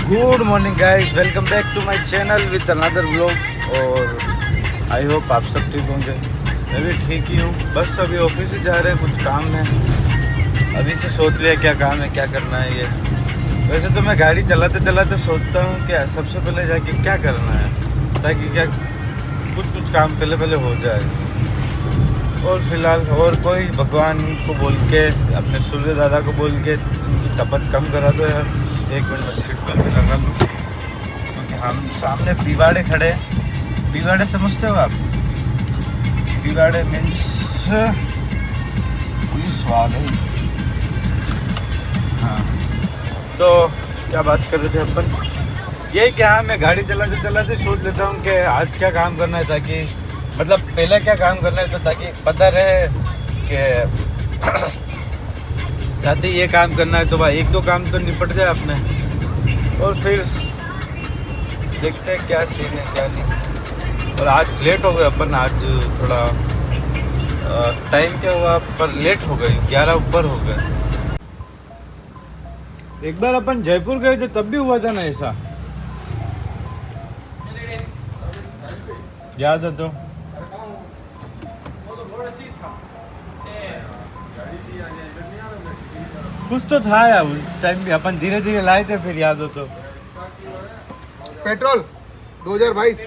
Good morning guys, welcome back to my channel with another vlog. और I hope आप सब ठीक होंगे। मैं भी ठीक ही हूँ। बस अभी ऑफिस से जा रहे हैं, कुछ काम है। अभी से सोच लिया क्या काम है, क्या करना है ये। वैसे तो मैं गाड़ी चलाते चलाते सोचता हूँ कि सबसे पहले जाके क्या करना है, ताकि क्या कुछ काम पहले पहले हो जाए। और फिलहाल और कोई भगवान को बोल के, अपने सूर्य दादा को बोल के उनकी तपत कम करा दो यार। एक मिनट में सीट पर भी लगा लूँ, क्योंकि हम सामने पीवाड़े खड़े। पीवाड़े समझते हो आप? पीवाड़े मीन्स पुलिस वाले। हाँ, तो क्या बात कर रहे थे अपन? यही कि हाँ, मैं गाड़ी चलाते चलाते सोच लेता हूँ कि आज क्या काम करना है, ताकि मतलब पहले क्या काम करना है, तो ताकि पता रहे कि चाहते ये काम करना है तो भाई एक दो काम तो निपट जाए अपने, और फिर देखते हैं क्या सीन है क्या नहीं। और आज लेट हो गए अपन, आज थोड़ा टाइम क्या हुआ पर लेट हो गए, 11 ऊपर हो गए। एक बार अपन जयपुर गए थे तब भी हुआ था ना ऐसा, याद है? तो कुछ तो था यार उस टाइम भी, अपन धीरे धीरे लाए थे, फिर याद हो तो। पेट्रोल 2022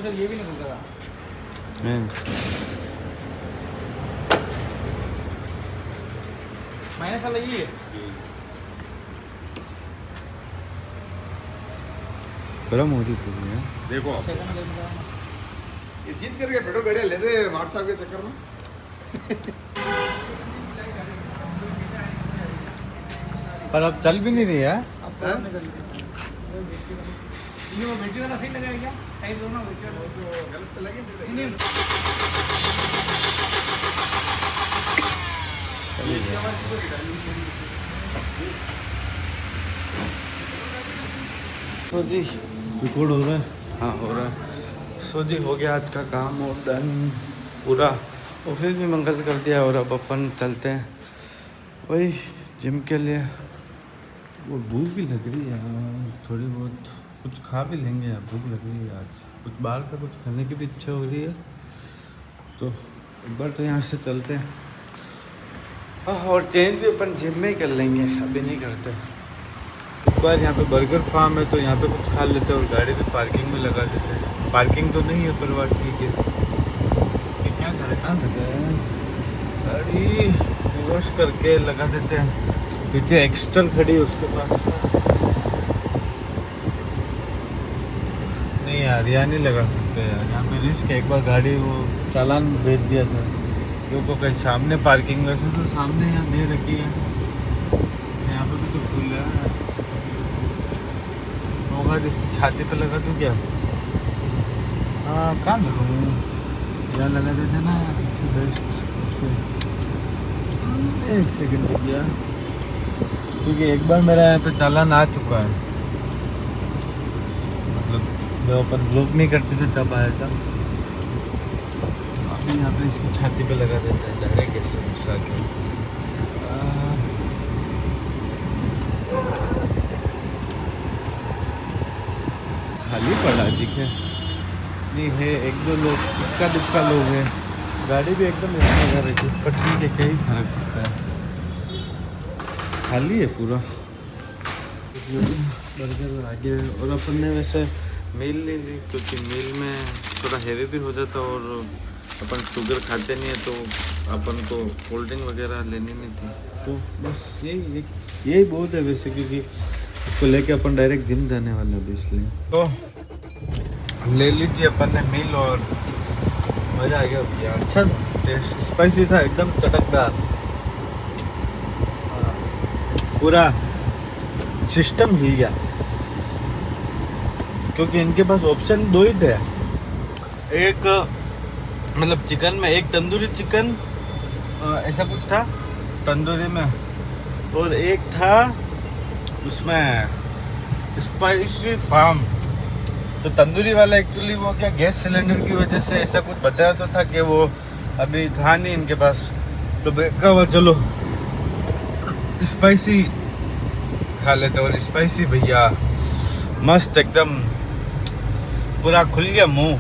ये भी नहीं खुलता था। माइनस वाला ये है। गरम हो रही पूरी है। देखो आप ये जीत करके पेट्रोल बढ़िया ले रहे हैं मार्ट साहब के चक्कर में। पर अब चल भी नहीं रही है। ये वो बैटरी वाला सही लगेगा क्या? टाइप दो ना बैटरी वाला। तो गलत तो लगे नहीं तो जी रिकॉर्ड हो रहा है? हाँ हो रहा है। सो जी हो गया आज का काम और डन पूरा। ऑफिस भी मंगल कर दिया और अब अपन चलते हैं वही जिम के लिए। वो भूख भी लग रही है यार, थोड़ी बहुत कुछ खा भी लेंगे यार, भूख लग रही है आज। कुछ बाहर का कुछ खाने की भी इच्छा हो रही है, तो एक बार तो यहाँ से चलते हैं। हाँ, और चेंज भी अपन जिम में ही कर लेंगे, अभी नहीं करते। एक बार यहाँ पे बर्गर फार्म है तो यहाँ पे कुछ खा लेते हैं और गाड़ी भी पार्किंग में लगा देते हैं। पार्किंग तो नहीं है पर वाह ठीक है। ये क्या करें, कहाँ लगा है गाड़ी? रिवर्स करके लगा देते हैं। पीछे एक्स्टल खड़ी है उसके पास नहीं यार, यहाँ नहीं लगा सकते यार, यहाँ पे रिस्क है। एक बार गाड़ी वो चालान भेज दिया था क्योंकि कहीं सामने पार्किंग, वैसे तो सामने यहाँ दे रखी है, यहाँ पे भी तो फुल है। होगा इसकी छाती पे लगा दूँ क्या? हाँ, कहाँ लगाऊँ? यहाँ लगा देते ना सबसे बेस्ट। उससे एक सेकंड रुक गया, क्योंकि एक बार मेरा यहाँ पे चालान आ चुका है। मतलब जब अपन ब्लॉक नहीं करते थे तब आया था। अभी यहाँ पे इसकी छाती पे लगा देता है डायरेक्ट ऐसे घुसा के। खाली पड़ा दिखे नहीं है, एक दो लोग इक्का दुक्का लोग हैं। गाड़ी भी एकदम ऐसा लगा रही है, पर ठीक है, क्या ही फर्क पड़ता है। खाली है पूरा। बर्गर आ गया और अपन ने वैसे मील नहीं ली, क्योंकि मील में थोड़ा हेवी भी हो जाता और अपन शुगर खाते नहीं है, तो अपन को कोल्ड ड्रिंक वगैरह लेनी नहीं थी। तो बस यही बहुत है वैसे, क्योंकि इसको लेके अपन डायरेक्ट जिम जाने वाले हैं इसलिए। तो ले लीजिए अपन ने मील और मज़ा आ गया भैया। अच्छा टेस्ट, स्पाइसी था एकदम चटकदार, पूरा सिस्टम हिल गया। क्योंकि इनके पास ऑप्शन दो ही थे, एक मतलब चिकन में एक तंदूरी चिकन ऐसा कुछ था तंदूरी में, और एक था उसमें स्पाइसी फार्म। तो तंदूरी वाला एक्चुअली वो क्या गैस सिलेंडर की वजह से ऐसा कुछ बताया तो था कि वो अभी था नहीं इनके पास, तो कहा हुआ चलो स्पाइसी खा लेते। और स्पाइसी भैया मस्त एकदम, पूरा खुल गया मुंह,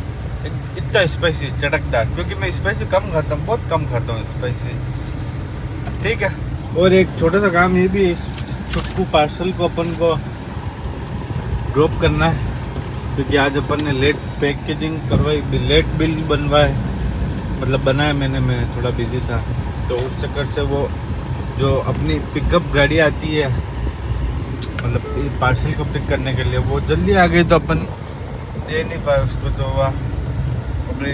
इतना स्पाइसी चटकदार, क्योंकि मैं स्पाइसी कम खाता हूँ, बहुत कम खाता हूँ स्पाइसी। ठीक है, और एक छोटा सा काम ये भी, इस चुटकू पार्सल को अपन को ड्रॉप करना है, क्योंकि आज अपन ने लेट पैकेजिंग करवाई, लेट बिल बनवाए, मतलब बनाया मैंने, मैं थोड़ा बिजी था, तो उस चक्कर से वो जो अपनी पिकअप गाड़ी आती है, मतलब पार्सल को पिक करने के लिए, वो जल्दी आ गई तो अपन दे नहीं पाए उसको, तो वह अपने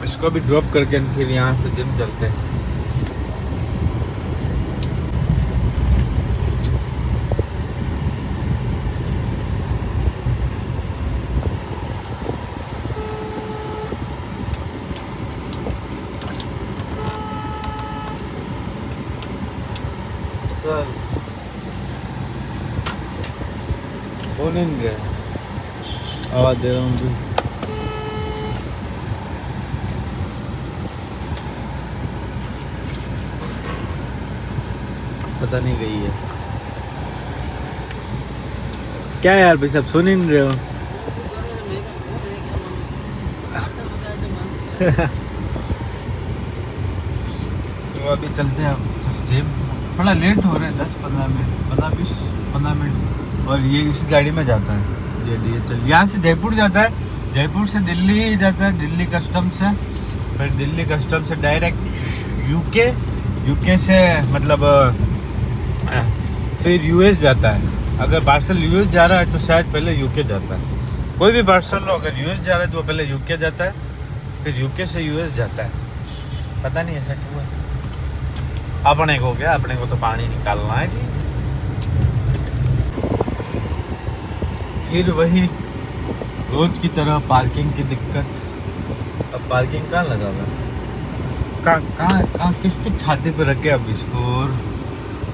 इसको भी ड्रॉप करके फिर यहाँ से जिम चलते हैं। सर फोन इन गया, आवाज दे रहा हूँ भी। पता नहीं गई है क्या यार भाई, सब सुन ही नहीं रहे हो। तो अभी चलते हैं, अब जिम थोड़ा लेट हो रहे हैं, 10-15 मिनट, 15 मिनट। और ये इस गाड़ी में जाता है, ये चल यहाँ से जयपुर जाता है, जयपुर से दिल्ली जाता है, दिल्ली कस्टम से, फिर दिल्ली कस्टम से डायरेक्ट यूके से मतलब फिर यूएस जाता है। अगर पार्सल यूएस जा रहा है तो शायद पहले यूके जाता है, कोई भी पार्सल हो अगर यूएस जा रहा है तो वो पहले यूके जाता है, फिर यूके से यूएस जाता है। पता नहीं ऐसा क्यों है। अपने को क्या, अपने को तो पानी निकालना है जी। फिर वही रोज की तरह पार्किंग की दिक्कत। अब पार्किंग कहाँ लगा हुआ है, कहाँ किसकी छाती पे रखे अब इसको। और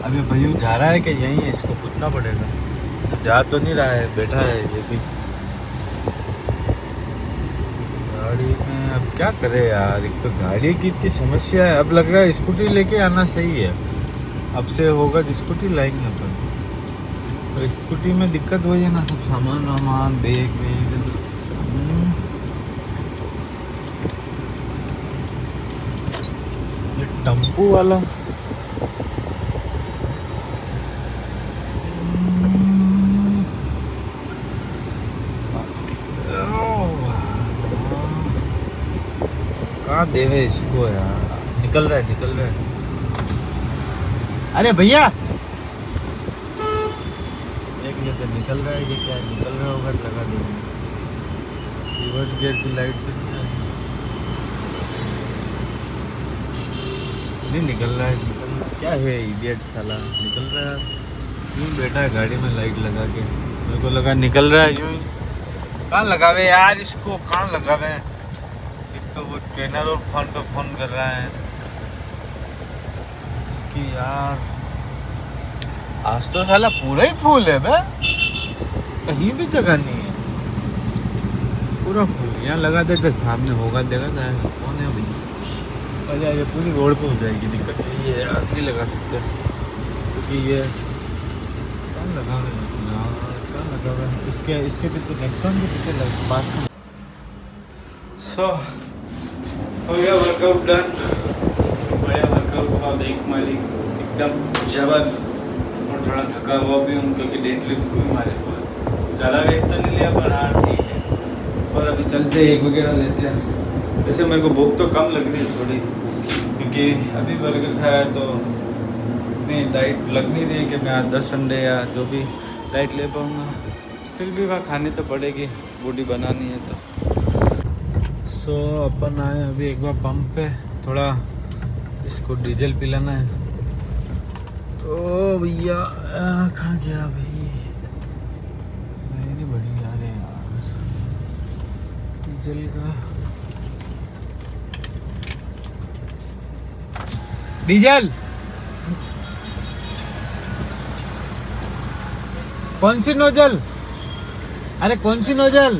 अभी भैया जा रहा है कि यहीं है, इसको पूछना पड़ेगा। तो जा तो नहीं रहा है, बैठा है ये भी गाड़ी में। अब क्या करे यार, एक तो गाड़ी की इतनी समस्या है। अब लग रहा है स्कूटी लेके आना सही है, अब से होगा तो स्कूटी लाएंगे अपन। और स्कूटी में दिक्कत वही है ना, सब सामान वामान बैग ये टेम्पो वाला कहाँ देवे इसको यार। निकल रहा है। अरे भैया देख लेते, निकल रहा है कि क्या, निकल रहा होगा तो लगा देंगे। रिवर्स गियर की लाइट तो नहीं निकल रहा है। क्या है इडियट साला, निकल रहा है यूँ बैठा है गाड़ी में लाइट लगा के। मेरे को लगा निकल रहा है यूँ। कहाँ लगावे यार इसको, कहाँ लगावे। तो वो ट्रेनर और फोन पे फोन कर रहा है इसकी यार। आज तो साला पूरा ही फूल है बे, कहीं भी जगह नहीं है, पूरा फूल। यहाँ लगा देते सामने होगा, देखा जाएगा कौन है भैया। अरे ये पूरी रोड पे हो जाएगी, दिक्कत ये है, आग नहीं लगा सकते क्योंकि ये कहाँ लगा हुआ है इसके पीछे नेक्सॉन के पीछे पास में। सो हो गया वर्कआउट डन, बढ़िया वर्कआउट हुआ। देख मालिक एकदम जबर, और थोड़ा थका हुआ भी हूँ क्योंकि डेड लिफ्ट हुई हमारे पास। ज़्यादा वेट तो नहीं लिया पर हाँ ठीक है। और अभी चलते एक वगैरह लेते हैं। वैसे मेरे को भूख तो कम लग रही है थोड़ी, क्योंकि अभी बर्गर खाया तो इतनी डाइट लग नहीं रही कि मैं आज 10 अंडे या जो भी डाइट ले पाऊँगा। फिर भी वहाँ खानी तो पड़ेगी, बॉडी बनानी है तो। सो अपन आए अभी एक बार पंप पे, थोड़ा इसको डीजल पिलाना है। तो भैया कहाँ गया भाई, नहीं बड़ी यार डीजल का। डीजल कौन सी नोजल, अरे कौन सी नोजल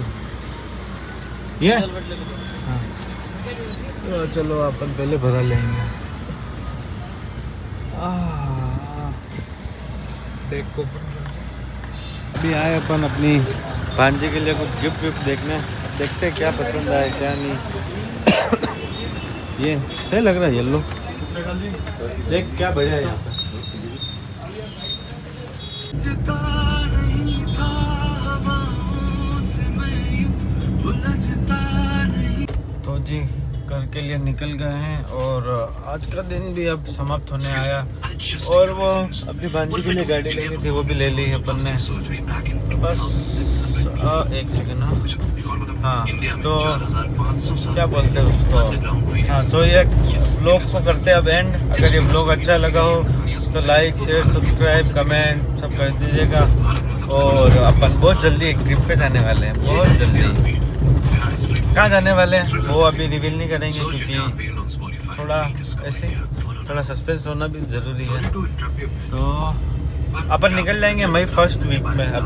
ये? हाँ। तो चलो अपन पहले भरा लेंगे। देखो अभी आए अपन अपनी भांजी के लिए कुछ गिफ्ट विफ्ट देखने, देखते हैं क्या पसंद आए क्या नहीं। ये सही लग रहा है येलो, देख क्या बढ़िया है यहाँ पे। तो जी घर के लिए निकल गए हैं और आज का दिन भी अब समाप्त होने आया। और वो अपनी भांजी के लिए गाड़ी लेनी थी, वो भी ले ली अपन ने। तो बस एक सेकंड। हाँ तो क्या बोलते हैं उसको, हाँ तो ये व्लॉग को करते हैं अब एंड। अगर ये व्लॉग अच्छा लगा हो तो लाइक शेयर सब्सक्राइब कमेंट सब कर दीजिएगा। और अपन बहुत जल्दी एक ट्रिप पे जाने वाले हैं, बहुत जल्दी। कहाँ जाने वाले हैं वो अभी रिवील नहीं करेंगे क्योंकि थोड़ा ऐसे थोड़ा सस्पेंस होना भी ज़रूरी है। तो अपन निकल जाएंगे मई फर्स्ट वीक में अब।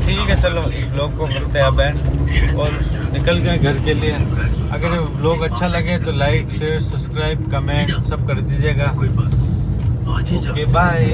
ठीक है चलो इस व्लॉग को करते हैं अब एंड और निकल गए घर के लिए। अगर ये व्लॉग अच्छा लगे तो लाइक शेयर सब्सक्राइब कमेंट सब कर दीजिएगा। Okay bye.